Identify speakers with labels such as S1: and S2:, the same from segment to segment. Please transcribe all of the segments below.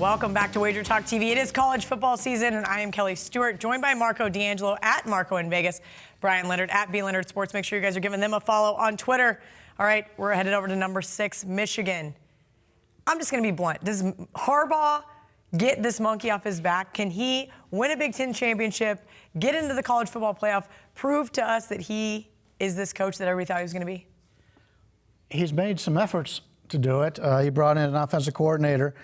S1: Welcome back to WagerTalk TV. It is college football season, and I am Kelly Stewart, joined by Marco D'Angelo at Marco in Vegas, Bryan Leonard at B Leonard Sports. Make sure you guys are giving them a follow on Twitter. All right, we're headed over to number 6, Michigan. I'm just going to be blunt. Does Harbaugh get this monkey off his back? Can he win a Big Ten championship, get into the college football playoff, prove to us that he is this coach that everybody thought he was going to be?
S2: He's made some efforts to do it. He brought in an offensive coordinator,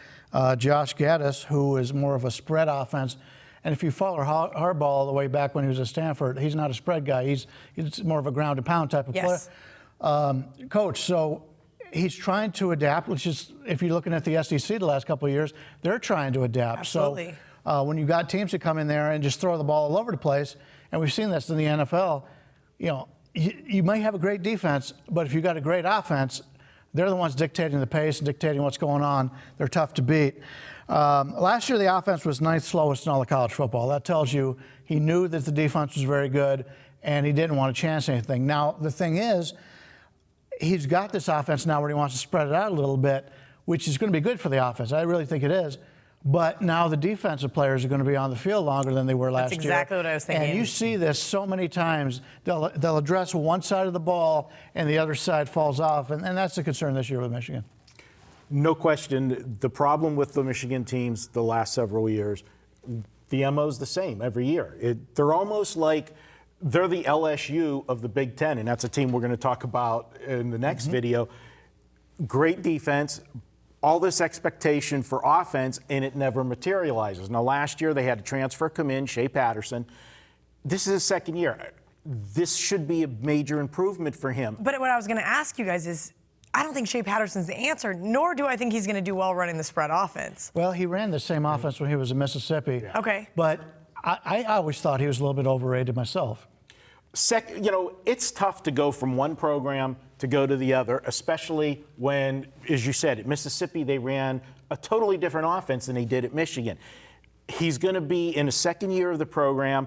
S2: Josh Gaddis, who is more of a spread offense. And if you follow Harbaugh all the way back when he was at Stanford, he's not a spread guy. He's more of a ground and pound type of coach. So he's trying to adapt, which is, if you're looking at the SEC the last couple of years, they're trying to adapt.
S1: Absolutely.
S2: So when you've got teams that come in there and just throw the ball all over the place, and we've seen this in the NFL, you may have a great defense, but if you've got a great offense, they're the ones dictating the pace and dictating what's going on. They're tough to beat. Last year, the offense was 9th slowest in all of college football. That tells you he knew that the defense was very good, and he didn't want to chance anything. Now, the thing is, he's got this offense now where he wants to spread it out a little bit, which is going to be good for the offense. I really think it is. But now the defensive players are going to be on the field longer than they were last year.
S1: That's exactly what I was thinking.
S2: And you see this so many times. They'll address one side of the ball and the other side falls off. And that's the concern this year with Michigan.
S3: No question. The problem with the Michigan teams the last several years, the MO is the same every year. They're almost like they're the LSU of the Big Ten. And that's a team we're going to talk about in the next video. Great defense. All this expectation for offense, and it never materializes. Now, last year they had a transfer come in, Patterson. This is his second year. This should be a major improvement for him.
S1: But what I was going to ask you guys is, I don't think Patterson's the answer, nor do I think he's going to do well running the spread offense.
S2: Well, he ran the same offense when he was in Mississippi.
S1: Yeah. Okay.
S2: But I always thought he was a little bit overrated myself.
S3: It's tough to go from one program to go to the other, especially when, as you said, at Mississippi they ran a totally different offense than they did at Michigan. He's going to be in the second year of the program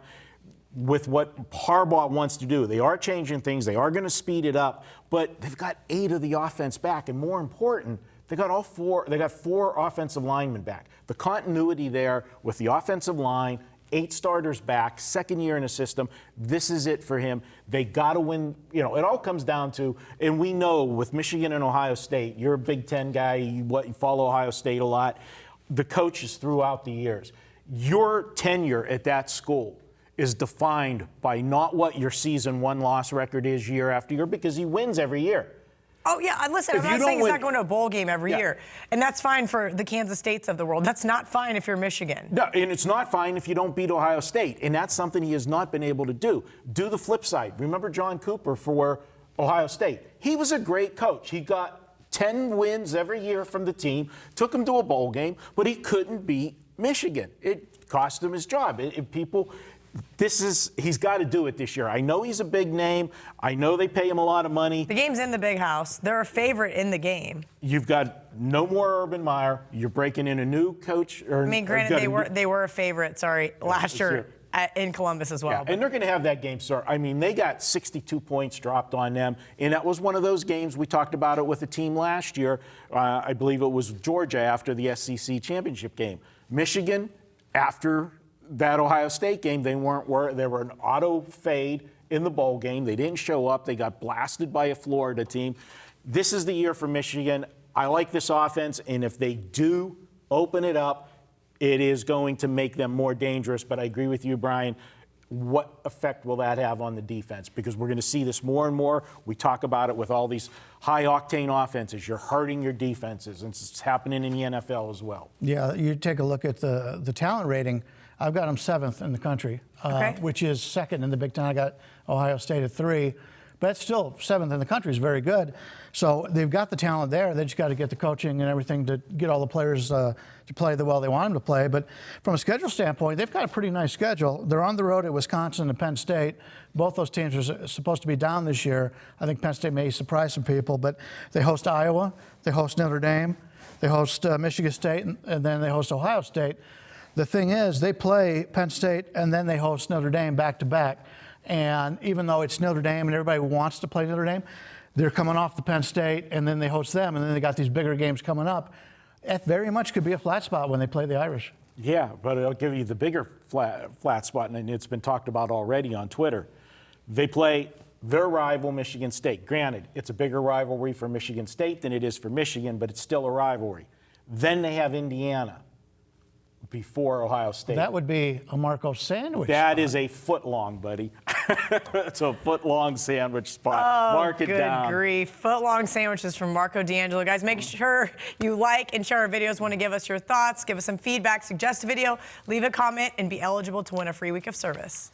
S3: with what Harbaugh wants to do. They are changing things. They are going to speed it up, but they've got 8 of the offense back, and more important, they got 4 offensive linemen back. The continuity there with the offensive line, 8 starters back, second year in the system. This is it for him. They got to win. It all comes down to, and we know with Michigan and Ohio State, you're a Big Ten guy, you follow Ohio State a lot, the coaches throughout the years. Your tenure at that school is defined by not what your season 1-loss record is year after year, because he wins every year.
S1: Oh, yeah, listen, I'm not saying he's not going to a bowl game every year. And that's fine for the Kansas States of the world. That's not fine if you're Michigan.
S3: No, and it's not fine if you don't beat Ohio State. And that's something he has not been able to do. Do the flip side. Remember John Cooper for Ohio State. He was a great coach. He got 10 wins every year from the team, took him to a bowl game, but he couldn't beat Michigan. It cost him his job. He's got to do it this year. I know he's a big name. I know they pay him a lot of money.
S1: The game's in the big house. They're a favorite in the game.
S3: You've got no more Urban Meyer. You're breaking in a new coach.
S1: Granted, they were a favorite, last year in Columbus as well.
S3: Yeah, and they're going to have that game, sir. I mean, they got 62 points dropped on them, and that was one of those games. We talked about it with the team last year. I believe it was Georgia after the SEC championship game. Michigan, after that Ohio State game, they were an auto fade in the bowl game. They didn't show up. They got blasted by a Florida team. This is the year for Michigan. I like this offense, and if they do open it up, it is going to make them more dangerous. But I agree with you, Bryan. What effect will that have on the defense? Because we're going to see this more and more. We talk about it with all these high-octane offenses. You're hurting your defenses, and it's happening in the NFL as well.
S2: Yeah, you take a look at the talent rating. I've got them 7th in the country, which is 2nd in the Big Ten. I got Ohio State at 3, but it's still 7th in the country is very good. So they've got the talent there. They just got to get the coaching and everything to get all the players to play the well they want them to play. But from a schedule standpoint, they've got a pretty nice schedule. They're on the road at Wisconsin and Penn State. Both those teams are supposed to be down this year. I think Penn State may surprise some people, but they host Iowa, they host Notre Dame, they host Michigan State, and then they host Ohio State. The thing is, they play Penn State and then they host Notre Dame back-to-back. And even though it's Notre Dame and everybody wants to play Notre Dame, they're coming off the Penn State and then they host them and then they got these bigger games coming up. It very much could be a flat spot when they play the Irish.
S3: Yeah, but it'll give you the bigger flat spot, and it's been talked about already on Twitter. They play their rival, Michigan State. Granted, it's a bigger rivalry for Michigan State than it is for Michigan, but it's still a rivalry. Then they have Indiana before Ohio State.
S2: That would be a Marco sandwich
S3: That
S2: spot.
S3: is a foot long, buddy. It's a foot long sandwich spot. Mark it down.
S1: Good grief. Foot-long sandwiches from Marco D'Angelo. Guys, make sure you like and share our videos. Want to give us your thoughts, give us some feedback, suggest a video, leave a comment, and be eligible to win a free week of service.